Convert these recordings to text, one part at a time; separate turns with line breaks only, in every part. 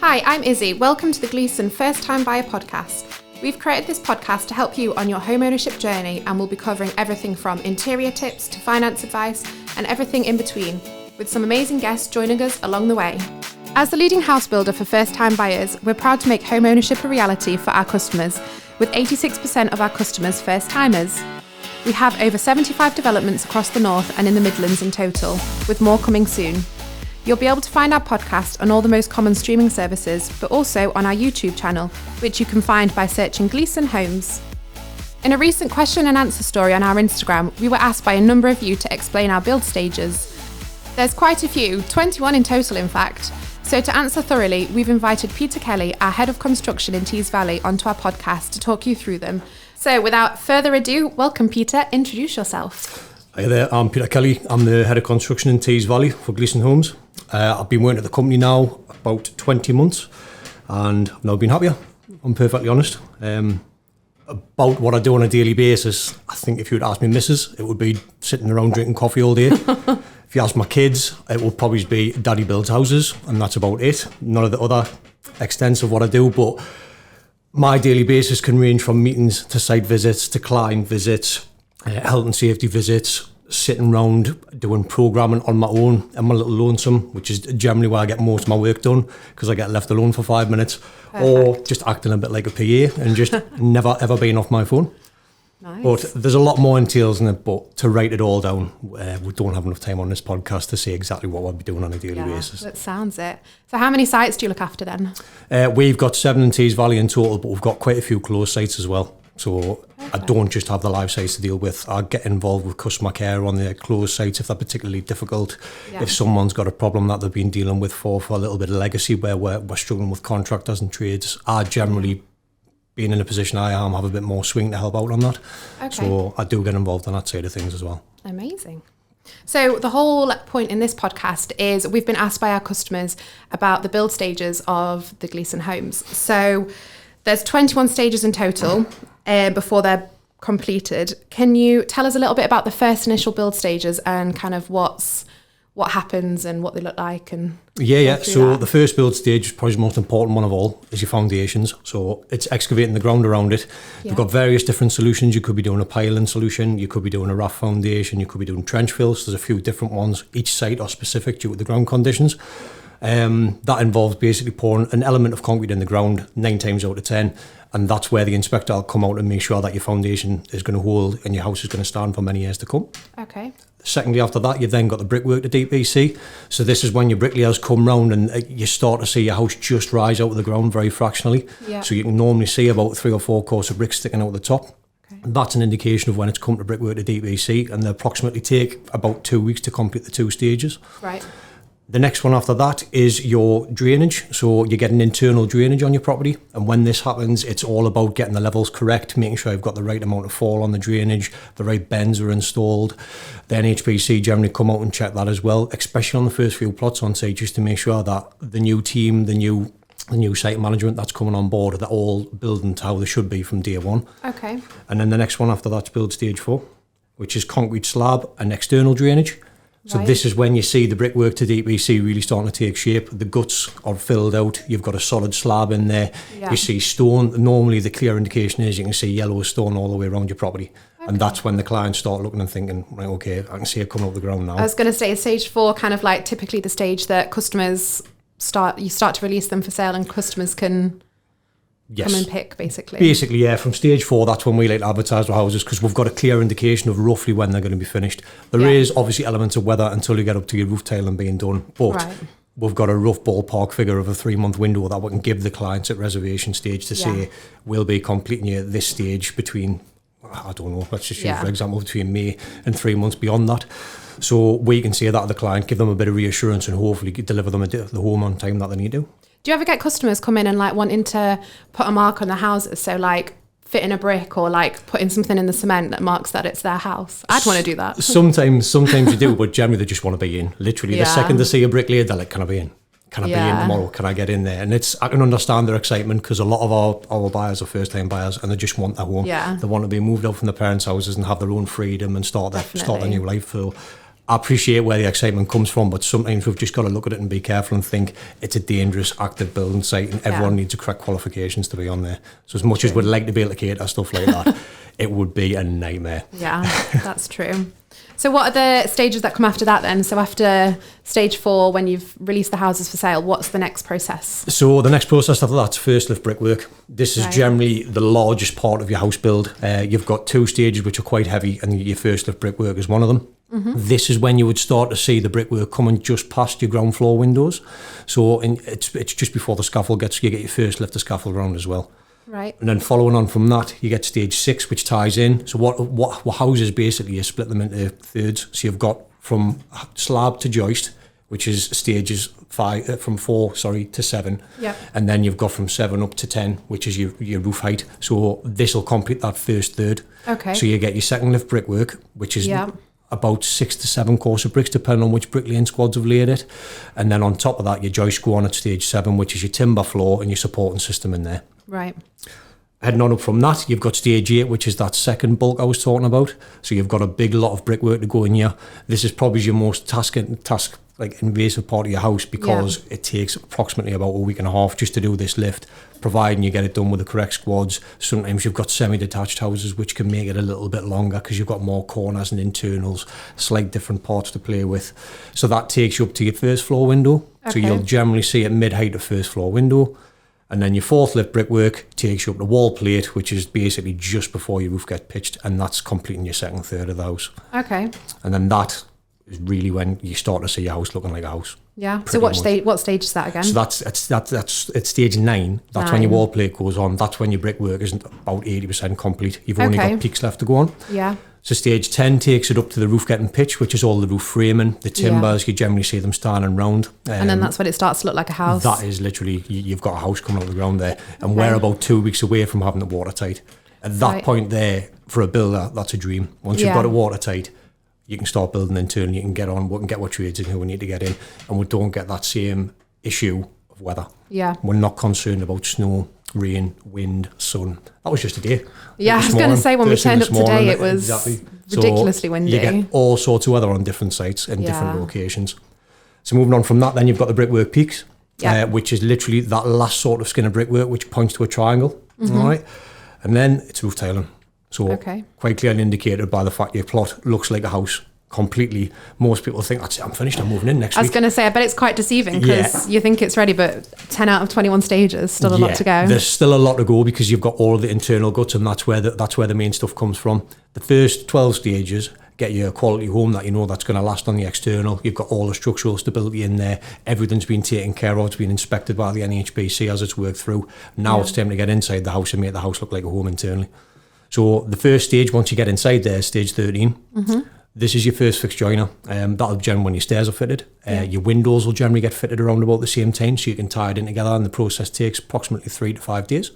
Hi, I'm Izzy. Welcome to the Gleeson First Time Buyer podcast. We've created this podcast to help you on your home ownership journey, and we'll be covering everything from interior tips to finance advice and everything in between, with some amazing guests joining us along the way. As the leading house builder for first-time buyers, we're proud to make home ownership a reality for our customers, with 86% of our customers first-timers. We have over 75 developments across the North and in the Midlands in total, with more coming soon. You'll be able to find our podcast on all the most common streaming services, but also on our YouTube channel, which you can find by searching Gleeson Homes. In a recent question and answer story on our Instagram, we were asked by a number of you to explain our build stages. There's quite a few, 21 in total in fact. So to answer thoroughly, we've invited Peter Kelly, our Head of Construction in Tees Valley, onto our podcast to talk you through them. So without further ado, welcome Peter, introduce yourself.
Hi there, I'm Peter Kelly. I'm the Head of Construction in Tees Valley for Gleeson Homes. I've been working at the company now about 20 months and I've never been happier, I'm perfectly honest. About what I do on a daily basis, I think if you would ask me missus, it would be sitting around drinking coffee all day. If you ask my kids, it would probably be daddy builds houses and that's about it. None of the other extents of what I do, but my daily basis can range from meetings to site visits to client visits, health and safety visits, sitting around doing programming on my own and my little lonesome, which is generally where I get most of my work done because I get left alone for 5 minutes. Perfect. Or just acting a bit like a PA and just never ever being off my phone.
Nice.
But there's a lot more entails in it, but to write it all down, we don't have enough time on this podcast to say exactly what we'll be doing on a daily basis.
That sounds it. So how many sites do you look after then?
We've got 7 in Tees Valley in total, but we've got quite a few closed sites as well. So perfect. I don't just have the live sites to deal with. I get involved with customer care on the closed sites if they're particularly difficult. Yeah. If someone's got a problem that they've been dealing with for a little bit of legacy where we're struggling with contractors and trades, I generally, being in the position I am, have a bit more swing to help out on that. Okay. So I do get involved on that side of things as well.
Amazing. So the whole point in this podcast is we've been asked by our customers about the build stages of the Gleeson homes. So there's 21 stages in total before they're completed. Can you tell us a little bit about the first initial build stages and kind of what happens and what they look like? And
yeah. So the first build stage, probably the most important one of all, is your foundations. So it's excavating the ground around it. Yeah. You've got various different solutions. You could be doing a piling solution. You could be doing a raft foundation. You could be doing trench fills. There's a few different ones. Each site are specific due to the ground conditions. That involves basically pouring an element of concrete in the ground 9 times out of 10, and that's where the inspector will come out and make sure that your foundation is going to hold and your house is going to stand for many years to come. Okay. Secondly, after that, you've then got the brickwork to DPC. So this is when your bricklayers come round and you start to see your house just rise out of the ground very fractionally. Yeah. So you can normally see about 3 or 4 course of bricks sticking out the top. Okay. That's an indication of when it's come to brickwork to DPC, and they approximately take about 2 weeks to complete the 2 stages. Right. The next one after that is your drainage. So you get an internal drainage on your property. And when this happens, it's all about getting the levels correct, making sure you've got the right amount of fall on the drainage, the right bends are installed. Then HPC generally come out and check that as well, especially on the first few plots on site, just to make sure that the new team, the new site management that's coming on board, they're all building to how they should be from day one. Okay. And then the next one after that's build stage 4, which is concrete slab and external drainage. So This is when you see the brickwork to DPC really starting to take shape. The guts are filled out. You've got a solid slab in there. Yeah. You see stone. Normally the clear indication is you can see yellow stone all the way around your property. Okay. And that's when the clients start looking and thinking, right, okay, I can see it coming up the ground now.
I was going to say stage 4, kind of like typically the stage that customers start to release them for sale and customers can... Yes. Come and pick, basically.
Basically, yeah. From stage 4, that's when we like to advertise our houses because we've got a clear indication of roughly when they're going to be finished. There is obviously elements of weather until you get up to your roof tiling being done, but we've got a rough ballpark figure of a 3-month window that we can give the clients at reservation stage to say we'll be completing you at this stage between, I don't know, let's just use for example, between May and 3 months beyond that. So we can say that to the client, give them a bit of reassurance and hopefully deliver them the home on time that they need to.
Do you ever get customers come in and like wanting to put a mark on the houses? So like fitting a brick or like putting something in the cement that marks that it's their house? I'd want to do that.
Sometimes you do, but generally they just want to be in. Literally, the second they see a bricklayer, they're like, can I be in? Can I be in tomorrow? Can I get in there? And I can understand their excitement because a lot of our buyers are first-time buyers and they just want their home. Yeah. They want to be moved out from their parents' houses and have their own freedom and start their new life. So I appreciate where the excitement comes from, but sometimes we've just got to look at it and be careful and think it's a dangerous, active building site, and everyone needs the correct qualifications to be on there. So as much as we'd like to be able to cater stuff like that, it would be a nightmare.
Yeah, that's true. So what are the stages that come after that then? So after stage 4, when you've released the houses for sale, what's the next process?
So the next process after that's first lift brickwork. This is generally the largest part of your house build. You've got 2 stages which are quite heavy, and your first lift brickwork is one of them. This is when you would start to see the brickwork coming just past your ground floor windows. So it's just before the scaffold you get your first lift of scaffold round as well.
Right.
And then following on from that, you get stage 6, which ties in. So what houses basically, you split them into thirds. So you've got from slab to joist, which is stages 4 to 7.
Yeah.
And then you've got from 7 up to 10, which is your roof height. So this will complete that first third.
Okay.
So you get your second lift brickwork, which is about 6 to 7 course of bricks, depending on which bricklaying squads have laid it. And then on top of that, your joists go on at stage 7, which is your timber floor and your supporting system in there.
Right.
Heading on up from that, you've got stage 8, which is that second bulk I was talking about. So you've got a big lot of brickwork to go in here. This is probably your most task like invasive part of your house, because it takes approximately about a week and a half just to do this lift, providing you get it done with the correct squads. Sometimes you've got semi-detached houses, which can make it a little bit longer because you've got more corners and internals, slight different parts to play with. So that takes you up to your first floor window. Okay. So you'll generally see it mid-height of first floor window. And then your fourth lift brickwork takes you up to wall plate, which is basically just before your roof gets pitched, and that's completing your second third of the house.
Okay.
And then that is really when you start to see your house looking like a house.
Yeah. So what stage is that again?
So that's stage 9. That's when your wall plate goes on. That's when your brickwork isn't about 80% complete. You've only got peaks left to go on.
Yeah.
So stage 10 takes it up to the roof getting pitched, which is all the roof framing, the timbers. You generally see them standing round.
And then that's when it starts to look like a house.
That is literally, you've got a house coming out of the ground there. And we're about 2 weeks away from having it watertight. At that point there, for a builder, that's a dream. Once you've got it watertight, you can start building internally. You can get on, we can get what trades in who we need to get in. And we don't get that same issue of weather.
Yeah.
We're not concerned about snow, rain, wind, sun. That was just a day.
Yeah, I was going to say, when we turned up today, it was ridiculously windy.
You get all sorts of weather on different sites in different locations. So moving on from that, then you've got the brickwork peaks, which is literally that last sort of skin of brickwork, which points to a triangle. All right. And then it's roof tiling. So quite clearly indicated by the fact your plot looks like a house completely. Most people think, that's it, I'm finished, I'm moving in next week.
I was going to say, I bet it's quite deceiving, because you think it's ready, but 10 out of 21 stages, still a lot to go.
There's still a lot to go, because you've got all of the internal guts, and that's where the main stuff comes from. The first 12 stages get you a quality home that you know that's going to last on the external. You've got all the structural stability in there. Everything's been taken care of. It's been inspected by the NHBC as it's worked through. Now it's time to get inside the house and make the house look like a home internally. So the first stage, once you get inside there, stage 13, this is your first fixed joiner. That'll generally when your stairs are fitted. Your windows will generally get fitted around about the same time, so you can tie it in together, and the process takes approximately 3 to 5 days.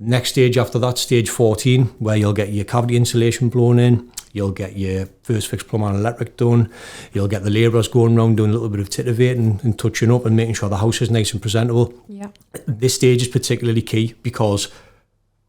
Next stage after that, stage 14, where you'll get your cavity insulation blown in, you'll get your first fixed plumbing and electric done, you'll get the labourers going around doing a little bit of titivating and touching up and making sure the house is nice and presentable. Yeah. This stage is particularly key, because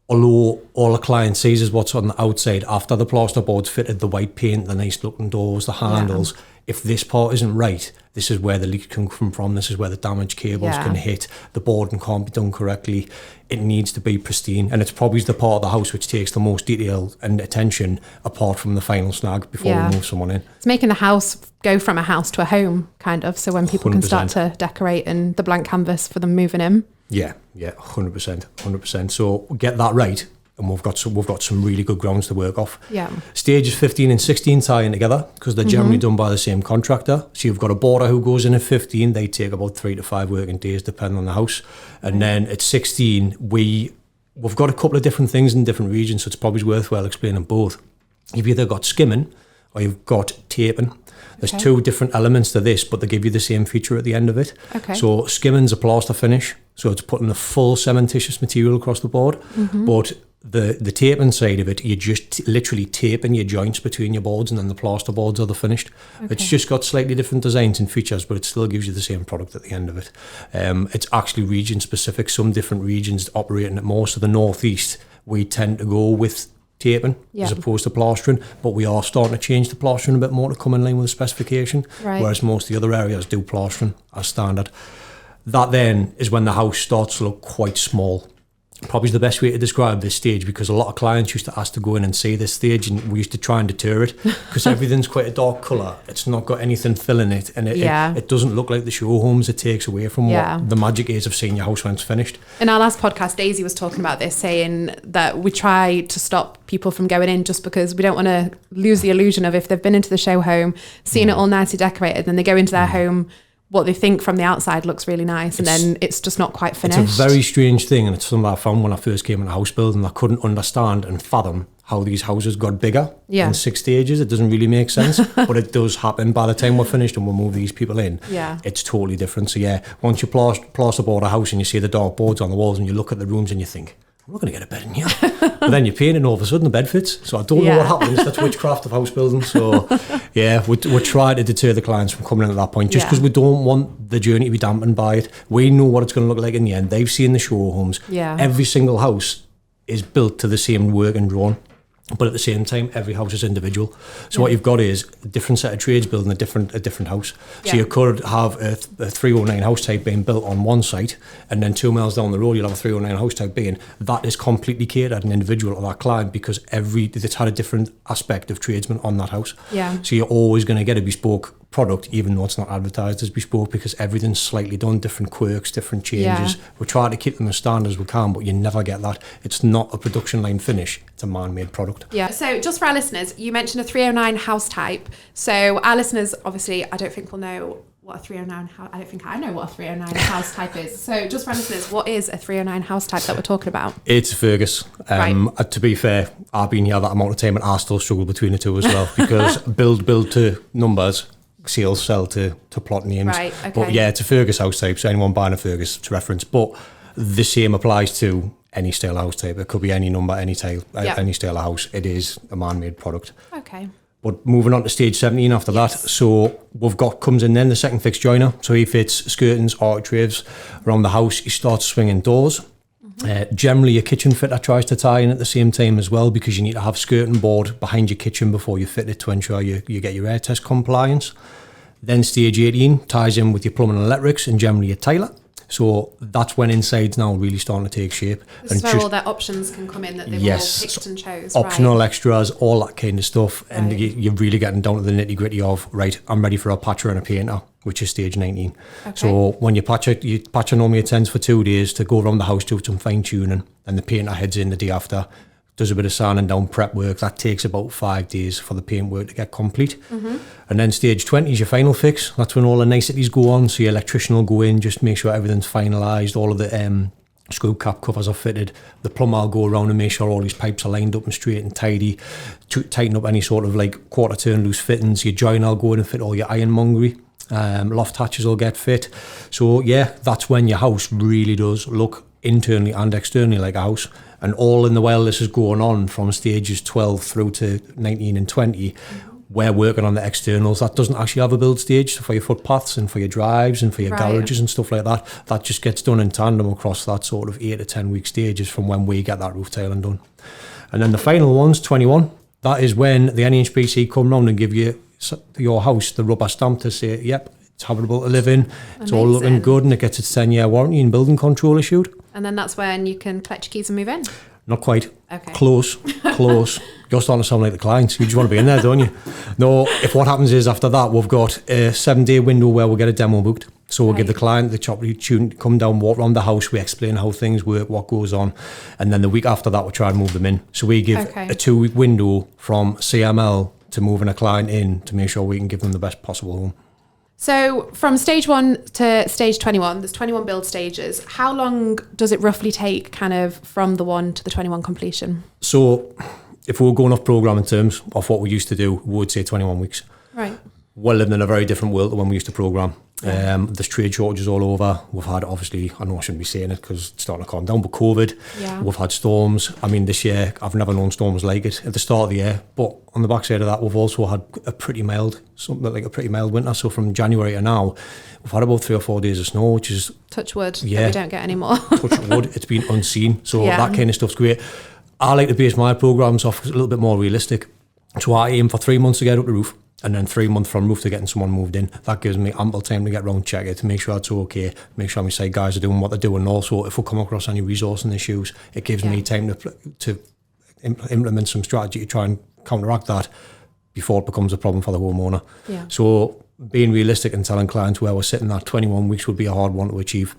although all the client sees is what's on the outside, after the plasterboard's fitted, the white paint, the nice looking doors, the handles, if this part isn't right, this is where the leak can come from, this is where the damaged cables can hit, the boarding can't be done correctly, it needs to be pristine, and it's probably the part of the house which takes the most detail and attention apart from the final snag before we move someone in. It's
making the house go from a house to a home, kind of, so when people 100%. Can start to decorate and the blank canvas for them moving in. Yeah, 100%. So get that right, and we've got some really good grounds to work off. Yeah. Stages 15 and 16 tie in together, because they're generally done by the same contractor. So you've got a boarder who goes in at 15. They take about 3 to 5 working days, depending on the house. And then at 16, we've got a couple of different things in different regions, so it's probably worthwhile explaining both. You've either got skimming or you've got taping. There's 2 different elements to this, but they give you the same feature at the end of it. Okay. So skimming's a plaster finish, so it's putting the full cementitious material across the board. But the taping side of it, you just literally taping your joints between your boards, and then the plaster boards are the finished. It's just got slightly different designs and features, but it still gives you the same product at the end of it. It's actually region specific. Some different regions operating at more. So the northeast, we tend to go with
taping as opposed to plastering, but we are starting to change the plastering a bit more to come in line with the specification, whereas most of the other areas do plastering as standard. That then is when the house starts to look quite small. Probably the best way to describe this stage, because a lot of clients used to ask to go in and see this stage, and we used to try and deter it because everything's quite a dark colour. It's not got anything filling it, and it doesn't look like the show homes. It takes away from what the magic is of seeing your house when it's finished.
In our last podcast, Daisy was talking about this, saying that we try to stop people from going in just because we don't want to lose the illusion of, if they've been into the show home, seen it all nicely decorated, then they go into their home, what they think from the outside looks really nice, and then it's just not quite finished.
It's a very strange thing, and it's something I found when I first came into house building. I couldn't understand and fathom how these houses got bigger in 6 stages. It doesn't really make sense, but it does happen. By the time we're finished and we'll move these people in, it's totally different. So once you plasterboard a house and you see the dark boards on the walls and you look at the rooms and you think, I'm not going to get a bed in here. But then you're painting, and all of a sudden the bed fits. So I don't know what happens. That's witchcraft of house building. So we're trying to deter the clients from coming in at that point, just because we don't want the journey to be dampened by it. We know what it's going to look like in the end. They've seen the show homes. Every single house is built to the same work and drawing. But at the same time, every house is individual. So what you've got is a different set of trades building a different house. So you could have a 309 house type being built on one site, and then 2 miles down the road you'll have a 309 house type being. That is completely catered and individual to that client, because it's had a different aspect of tradesmen on that house. So you're always going to get a bespoke product, even though it's not advertised as bespoke, because everything's slightly done, different quirks, different changes. We try to keep them as standard as we can, but you never get that. It's not a production line finish, it's a man-made product.
So just for our listeners, you mentioned a 309 house type. So our listeners, obviously, I don't think will know what a 309 house, I don't think I know what a 309 house type is. So just for our listeners, what is a 309 house type that we're talking about?
It's Fergus. To be fair, I've been here that amount of time and I still struggle between the two as well, because build to numbers, sales sell to plot names. But it's a Fergus house type, so anyone buying a Fergus to reference. But the same applies to any style house type. It could be any number, any style of house. It is a man-made product. But moving on to stage 17 after that, so we've got, comes in then the second fixed joiner. So he fits skirtings, architraves around the house. He starts swinging doors. Generally, a kitchen fitter tries to tie in at the same time as well, because you need to have skirting board behind your kitchen before you fit it to ensure you get your air test compliance. Then stage 18 ties in with your plumbing and electrics, and generally your tiler. So that's when inside's now really starting to take shape.
This is where all their options can come in that they've all picked and chose.
Optional extras, all that kind of stuff. And you're really getting down to the nitty gritty of, right, I'm ready for a patcher and a painter, which is stage 19. So when you patch normally attends for 2 days to go around the house, do some fine tuning, and the painter heads in the day after, does a bit of sanding down, prep work. That takes about 5 days for the paint work to get complete. And then stage 20 is your final fix. That's when all the niceties go on. So your electrician will go in, just make sure everything's finalised, all of the screw cap covers are fitted. The plumber will go around and make sure all these pipes are lined up and straight and tidy, to tighten up any sort of like quarter turn loose fittings. Your joiner will go in and fit all your ironmongery. Loft hatches will get fit. So that's when your house really does look internally and externally like a house. And all in the while this is going on from stages 12 through to 19 and 20, we're working on the externals. That doesn't actually have a build stage for your footpaths and for your drives and for your garages and stuff like that. That just gets done in tandem across that sort of 8 to 10 week stages from when we get that roof tiling done. And then the final one's 21. That is when the NHBC come round and give you your house the rubber stamp to say, yep, it's habitable to live in. It's all looking good, and it gets its 10-year warranty and building control issued.
And then that's when you can collect your keys and move in?
Not quite. Close. You're starting to sound like the clients. You just want to be in there, don't you? No, if what happens is after that, we've got a 7-day window where we'll get a demo booked. So we'll give the client the opportunity to come down, walk around the house, we explain how things work, what goes on, and then the week after that, we'll try and move them in. So we give a 2-week window from CML to moving a client in to make sure we can give them the best possible home.
So from stage 1 to stage 21, there's 21 build stages. How long does it roughly take kind of from the 1 to the 21 completion? So
if we were going off programming terms of what we used to do, we would say 21 weeks.
Right.
We're living in a very different world to when we used to program. There's trade shortages all over. We've had, obviously, I know I shouldn't be saying it because it's starting to calm down, but COVID. We've had storms. I mean, this year, I've never known storms like it at the start of the year. But on the backside of that, we've also had a pretty mild winter. So from January to now, we've had about 3 or 4 days of snow, which is...
Touch wood, that we don't get anymore.
Touch wood, it's been unseen. So that kind of stuff's great. I like to base my programs off a little bit more realistic. So I aim for 3 months to get up the roof, and then 3 months from roof to getting someone moved in. That gives me ample time to get round, check it, to make sure it's okay, make sure my site guys are doing what they're doing. And also, if we come across any resourcing issues, it gives me time to implement some strategy to try and counteract that before it becomes a problem for the homeowner.
Yeah.
So being realistic and telling clients where we're sitting at 21 weeks would be a hard one to achieve.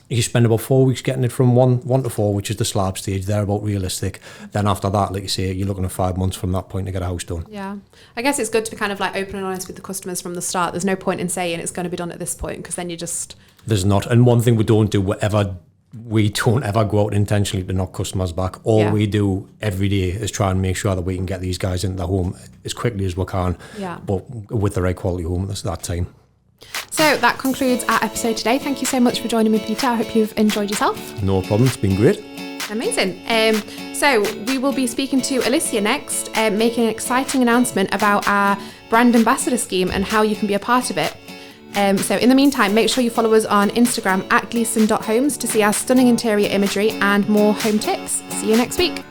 You spend about 4 weeks getting it from one to 4, which is the slab stage. They're about realistic. Then after that, like you say, you're looking at 5 months from that point to get a house done.
Yeah. I guess it's good to be kind of like open and honest with the customers from the start. There's no point in saying it's going to be done at this point, because then you just...
There's not. And one thing we don't do, we don't ever go out intentionally to knock customers back. All we do every day is try and make sure that we can get these guys into the home as quickly as we can, but with the right quality home at that time.
So that concludes our episode today. Thank you so much for joining me, Peter. I hope you've enjoyed yourself.
No problem. It's been great.
Amazing. So we will be speaking to Alicia next, making an exciting announcement about our brand ambassador scheme and how you can be a part of it. So in the meantime, make sure you follow us on Instagram @gleeson.homes to see our stunning interior imagery and more home tips. See you next week.